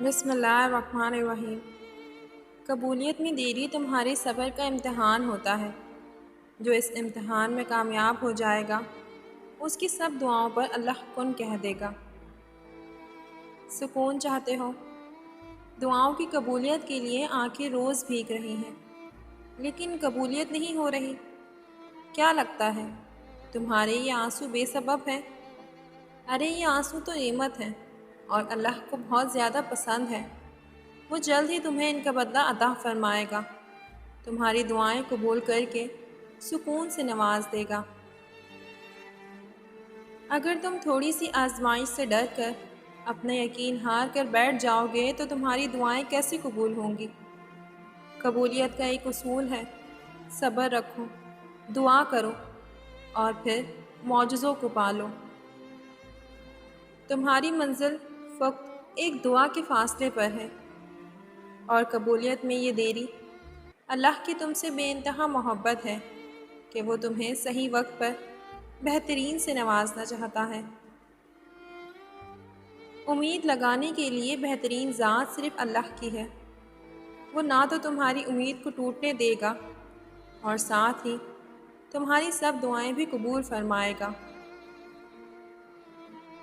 بسم اللہ الرحمن الرحیم۔ قبولیت میں دیری تمہارے صبر کا امتحان ہوتا ہے۔ جو اس امتحان میں کامیاب ہو جائے گا اس کی سب دعاؤں پر اللہ کن کہہ دے گا۔ سکون چاہتے ہو؟ دعاؤں کی قبولیت کے لیے آنکھیں روز بھیگ رہی ہیں لیکن قبولیت نہیں ہو رہی۔ کیا لگتا ہے تمہارے یہ آنسو بے سبب ہیں؟ ارے یہ آنسو تو نعمت ہیں اور اللہ کو بہت زیادہ پسند ہے۔ وہ جلد ہی تمہیں ان کا بدلہ عطا فرمائے گا، تمہاری دعائیں قبول کر کے سکون سے نواز دے گا۔ اگر تم تھوڑی سی آزمائش سے ڈر کر اپنا یقین ہار کر بیٹھ جاؤ گے تو تمہاری دعائیں کیسے قبول ہوں گی؟ قبولیت کا ایک اصول ہے، صبر رکھو، دعا کرو اور پھر معجزوں کو پالو۔ تمہاری منزل فقط ایک دعا کے فاصلے پر ہے، اور قبولیت میں یہ دیری اللہ کی تم سے بے انتہا محبت ہے کہ وہ تمہیں صحیح وقت پر بہترین سے نوازنا چاہتا ہے۔ امید لگانے کے لیے بہترین ذات صرف اللہ کی ہے۔ وہ نہ تو تمہاری امید کو ٹوٹنے دے گا اور ساتھ ہی تمہاری سب دعائیں بھی قبول فرمائے گا۔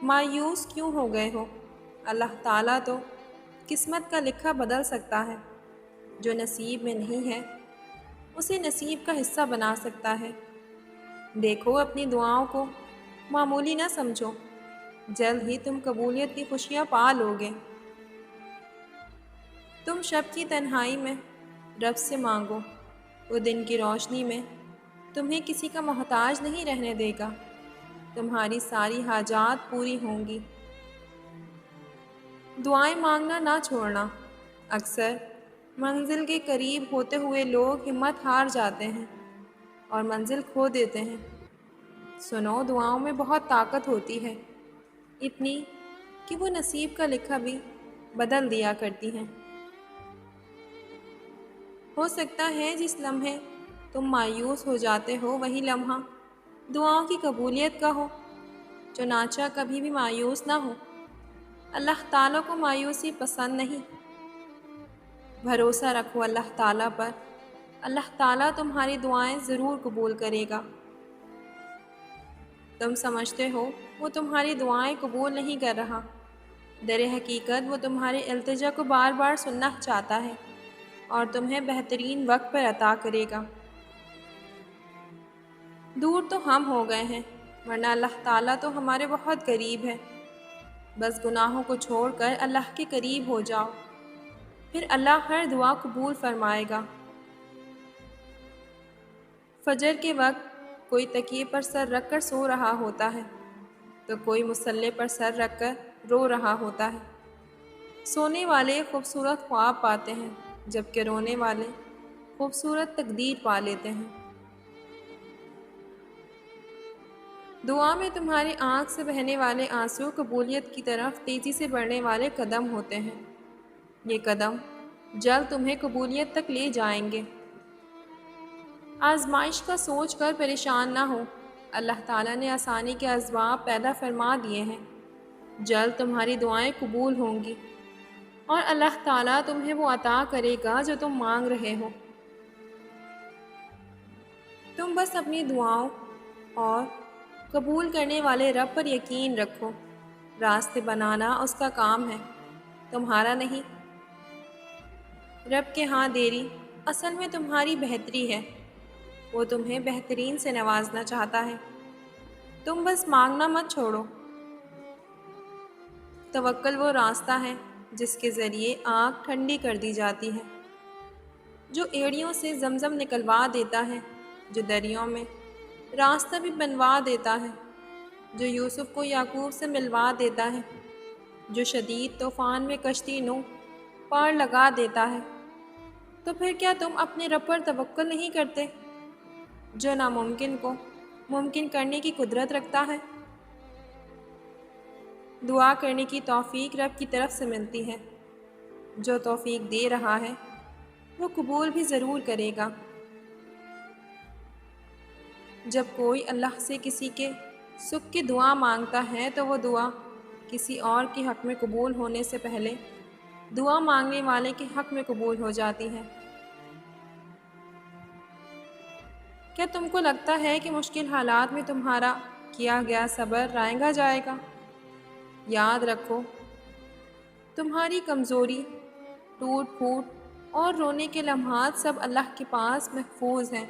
مایوس کیوں ہو گئے ہو؟ اللہ تعالیٰ تو قسمت کا لکھا بدل سکتا ہے۔ جو نصیب میں نہیں ہے اسے نصیب کا حصہ بنا سکتا ہے۔ دیکھو اپنی دعاؤں کو معمولی نہ سمجھو، جلد ہی تم قبولیت کی خوشیاں پا لوگے۔ تم شب کی تنہائی میں رب سے مانگو، وہ دن کی روشنی میں تمہیں کسی کا محتاج نہیں رہنے دے گا، تمہاری ساری حاجات پوری ہوں گی۔ دعائیں مانگنا نہ چھوڑنا۔ اکثر منزل کے قریب ہوتے ہوئے لوگ ہمت ہار جاتے ہیں اور منزل کھو دیتے ہیں۔ سنو، دعاؤں میں بہت طاقت ہوتی ہے، اتنی کہ وہ نصیب کا لکھا بھی بدل دیا کرتی ہیں۔ ہو سکتا ہے جس لمحے تم مایوس ہو جاتے ہو وہی لمحہ دعاؤں کی قبولیت کا ہو۔ چنانچہ کبھی بھی مایوس نہ ہو، اللہ تعالیٰ کو مایوسی پسند نہیں۔ بھروسہ رکھو اللہ تعالیٰ پر، اللہ تعالیٰ تمہاری دعائیں ضرور قبول کرے گا۔ تم سمجھتے ہو وہ تمہاری دعائیں قبول نہیں کر رہا، در حقیقت وہ تمہارے التجا کو بار بار سننا چاہتا ہے اور تمہیں بہترین وقت پر عطا کرے گا۔ دور تو ہم ہو گئے ہیں ورنہ اللہ تعالیٰ تو ہمارے بہت قریب ہے۔ بس گناہوں کو چھوڑ کر اللہ کے قریب ہو جاؤ، پھر اللہ ہر دعا قبول فرمائے گا۔ فجر کے وقت کوئی تکیے پر سر رکھ کر سو رہا ہوتا ہے تو کوئی مصلے پر سر رکھ کر رو رہا ہوتا ہے۔ سونے والے خوبصورت خواب پاتے ہیں جبکہ رونے والے خوبصورت تقدیر پا لیتے ہیں۔ دعا میں تمہاری آنکھ سے بہنے والے آنسو قبولیت کی طرف تیزی سے بڑھنے والے قدم ہوتے ہیں۔ یہ قدم جلد تمہیں قبولیت تک لے جائیں گے۔ آزمائش کا سوچ کر پریشان نہ ہو، اللہ تعالیٰ نے آسانی کے اسباب پیدا فرما دیے ہیں۔ جلد تمہاری دعائیں قبول ہوں گی اور اللہ تعالیٰ تمہیں وہ عطا کرے گا جو تم مانگ رہے ہو۔ تم بس اپنی دعاؤں اور قبول کرنے والے رب پر یقین رکھو۔ راستے بنانا اس کا کام ہے، تمہارا نہیں۔ رب کے ہاں دیری اصل میں تمہاری بہتری ہے، وہ تمہیں بہترین سے نوازنا چاہتا ہے۔ تم بس مانگنا مت چھوڑو۔ توکل وہ راستہ ہے جس کے ذریعے آنکھ ٹھنڈی کر دی جاتی ہے، جو ایڑیوں سے زمزم نکلوا دیتا ہے، جو دریوں میں راستہ بھی بنوا دیتا ہے، جو یوسف کو یعقوب سے ملوا دیتا ہے، جو شدید طوفان میں کشتی نو پار لگا دیتا ہے۔ تو پھر کیا تم اپنے رب پر توکل نہیں کرتے جو ناممکن کو ممکن کرنے کی قدرت رکھتا ہے؟ دعا کرنے کی توفیق رب کی طرف سے ملتی ہے، جو توفیق دے رہا ہے وہ قبول بھی ضرور کرے گا۔ جب کوئی اللہ سے کسی کے سکھ کی دعا مانگتا ہے تو وہ دعا کسی اور کے حق میں قبول ہونے سے پہلے دعا مانگنے والے کے حق میں قبول ہو جاتی ہے۔ کیا تم کو لگتا ہے کہ مشکل حالات میں تمہارا کیا گیا صبر رائنگا جائے گا؟ یاد رکھو، تمہاری کمزوری، ٹوٹ پھوٹ اور رونے کے لمحات سب اللہ کے پاس محفوظ ہیں،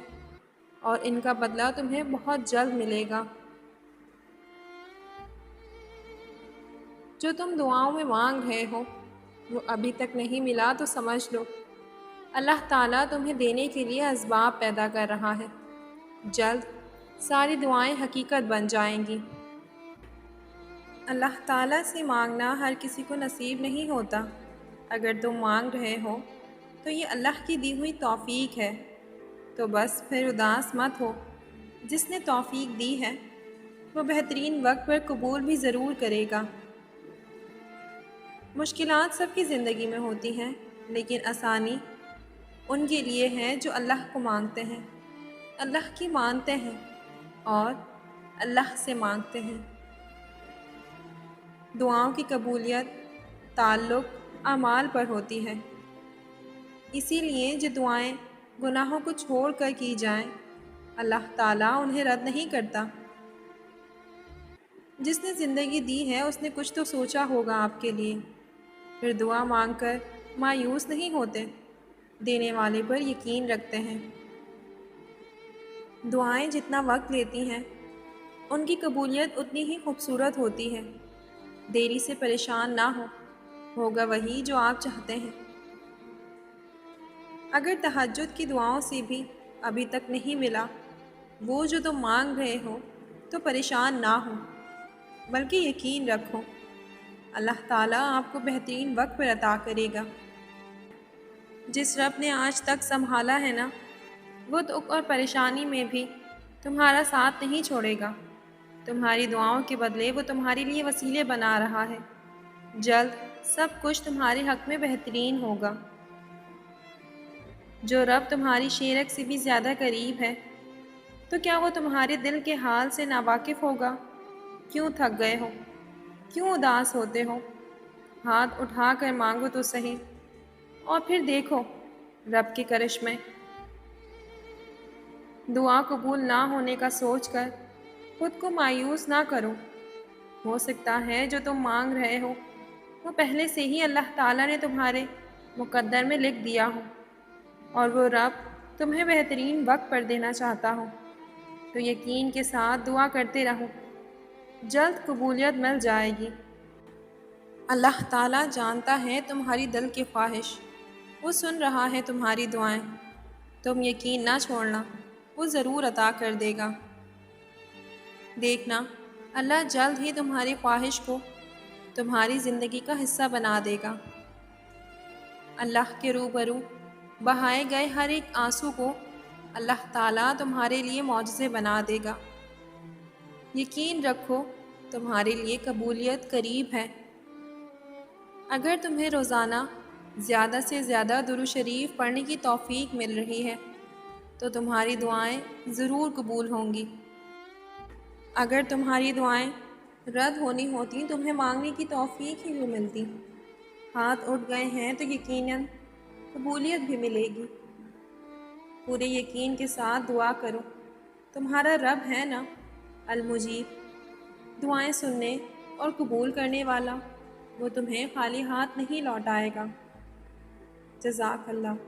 اور ان کا بدلہ تمہیں بہت جلد ملے گا۔ جو تم دعاؤں میں مانگ رہے ہو وہ ابھی تک نہیں ملا تو سمجھ لو اللہ تعالیٰ تمہیں دینے کے لیے اسباب پیدا کر رہا ہے۔ جلد ساری دعائیں حقیقت بن جائیں گی۔ اللہ تعالیٰ سے مانگنا ہر کسی کو نصیب نہیں ہوتا۔ اگر تم مانگ رہے ہو تو یہ اللہ کی دی ہوئی توفیق ہے، تو بس پھر اداس مت ہو۔ جس نے توفیق دی ہے وہ بہترین وقت پر قبول بھی ضرور کرے گا۔ مشکلات سب کی زندگی میں ہوتی ہیں، لیکن آسانی ان کے لیے ہے جو اللہ کو مانگتے ہیں، اللہ کی مانتے ہیں اور اللہ سے مانگتے ہیں۔ دعاؤں کی قبولیت تعلق اعمال پر ہوتی ہے، اسی لیے جو دعائیں گناہوں کو چھوڑ کر کی جائیں اللہ تعالیٰ انہیں رد نہیں کرتا۔ جس نے زندگی دی ہے اس نے کچھ تو سوچا ہوگا آپ کے لیے، پھر دعا مانگ کر مایوس نہیں ہوتے، دینے والے پر یقین رکھتے ہیں۔ دعائیں جتنا وقت لیتی ہیں ان کی قبولیت اتنی ہی خوبصورت ہوتی ہے۔ دیری سے پریشان نہ ہو، ہوگا وہی جو آپ چاہتے ہیں۔ اگر تہجد کی دعاؤں سے بھی ابھی تک نہیں ملا وہ جو تم مانگ رہے ہو تو پریشان نہ ہو، بلکہ یقین رکھو اللہ تعالیٰ آپ کو بہترین وقت پر عطا کرے گا۔ جس رب نے آج تک سنبھالا ہے نا، وہ دکھ اور پریشانی میں بھی تمہارا ساتھ نہیں چھوڑے گا۔ تمہاری دعاؤں کے بدلے وہ تمہارے لیے وسیلے بنا رہا ہے۔ جلد سب کچھ تمہارے حق میں بہترین ہوگا۔ جو رب تمہاری شیرک سے بھی زیادہ قریب ہے تو کیا وہ تمہارے دل کے حال سے ناواقف ہوگا؟ کیوں تھک گئے ہو؟ کیوں اداس ہوتے ہو؟ ہاتھ اٹھا کر مانگو تو صحیح، اور پھر دیکھو رب کے کرشمے۔ دعا قبول نہ ہونے کا سوچ کر خود کو مایوس نہ کرو۔ ہو سکتا ہے جو تم مانگ رہے ہو وہ پہلے سے ہی اللہ تعالیٰ نے تمہارے مقدر میں لکھ دیا ہو، اور وہ رب تمہیں بہترین وقت پر دینا چاہتا ہو۔ تو یقین کے ساتھ دعا کرتے رہو، جلد قبولیت مل جائے گی۔ اللہ تعالیٰ جانتا ہے تمہاری دل کی خواہش، وہ سن رہا ہے تمہاری دعائیں۔ تم یقین نہ چھوڑنا، وہ ضرور عطا کر دے گا۔ دیکھنا اللہ جلد ہی تمہاری خواہش کو تمہاری زندگی کا حصہ بنا دے گا۔ اللہ کے روبرو بہائے گئے ہر ایک آنسو کو اللہ تعالیٰ تمہارے لیے معجزے بنا دے گا۔ یقین رکھو تمہارے لیے قبولیت قریب ہے۔ اگر تمہیں روزانہ زیادہ سے زیادہ درود شریف پڑھنے کی توفیق مل رہی ہے تو تمہاری دعائیں ضرور قبول ہوں گی۔ اگر تمہاری دعائیں رد ہونی ہوتی تمہیں مانگنے کی توفیق ہی کیوں ملتی؟ ہاتھ اٹھ گئے ہیں تو یقیناً قبولیت بھی ملے گی۔ پورے یقین کے ساتھ دعا کرو، تمہارا رب ہے نا المجیب، دعائیں سننے اور قبول کرنے والا، وہ تمہیں خالی ہاتھ نہیں لوٹائے گا۔ جزاک اللہ۔